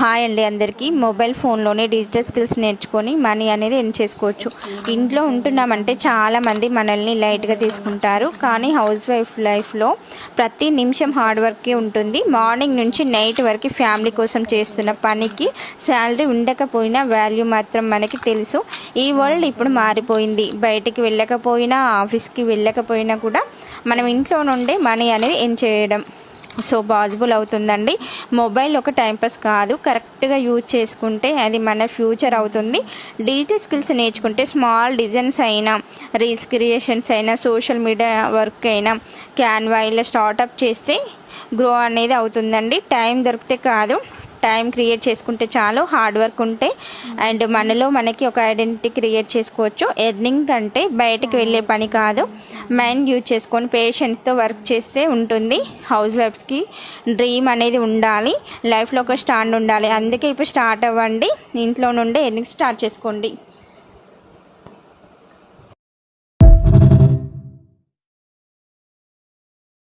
Hi అండి అందరికీ. Mobile ఫోన్లోనే డిజిటల్ స్కిల్స్ నేర్చుకొని మనీ అనేది ఎర్న్ చేసుకోవచ్చు. ఇంట్లో ఉంటున్నామంటే చాలామంది మనల్ని లైట్గా తీసుకుంటారు, కానీ హౌస్ వైఫ్ లైఫ్లో ప్రతి నిమిషం హార్డ్ వర్కే ఉంటుంది. మార్నింగ్ నుంచి నైట్ వరకు ఫ్యామిలీ కోసం చేస్తున్న పనికి శాలరీ ఉండకపోయినా వాల్యూ మాత్రం మనకి తెలుసు. ఈ వరల్డ్ ఇప్పుడు మారిపోయింది. బయటికి వెళ్ళకపోయినా, ఆఫీస్కి వెళ్ళకపోయినా కూడా మనం ఇంట్లో నుండే మనీ అనేది ఎర్న్ చేయడం పాసిబుల్ అవుతుందండి. మొబైల్ ఒక టైంపాస్ కాదు, కరెక్ట్గా యూజ్ చేసుకుంటే అది మన ఫ్యూచర్ అవుతుంది. డిజిటల్ స్కిల్స్ నేర్చుకుంటే స్మాల్ డిజైన్స్ అయినా, రీల్స్ క్రియేషన్స్ అయినా, సోషల్ మీడియా వర్క్ అయినా, క్యాన్వా ఇలా స్టార్టప్ చేస్తే గ్రో అనేది అవుతుందండి. టైం దొరికితే కాదు, టైం క్రియేట్ చేసుకుంటే చాలు. హార్డ్ వర్క్ ఉంటే అండ్ మనలో మనకి ఒక ఐడెంటిటీ క్రియేట్ చేసుకోవచ్చు. ఎర్నింగ్ అంటే బయటకు వెళ్ళే పని కాదు, మైండ్ యూజ్ చేసుకొని పేషెన్స్తో వర్క్ చేస్తే ఉంటుంది. హౌస్ వైఫ్స్కి డ్రీమ్ అనేది ఉండాలి, లైఫ్లో ఒక స్టాండ్ ఉండాలి. అందుకే ఇప్పుడు స్టార్ట్ అవ్వండి, ఇంట్లో నుండి ఎర్నింగ్ స్టార్ట్ చేసుకోండి.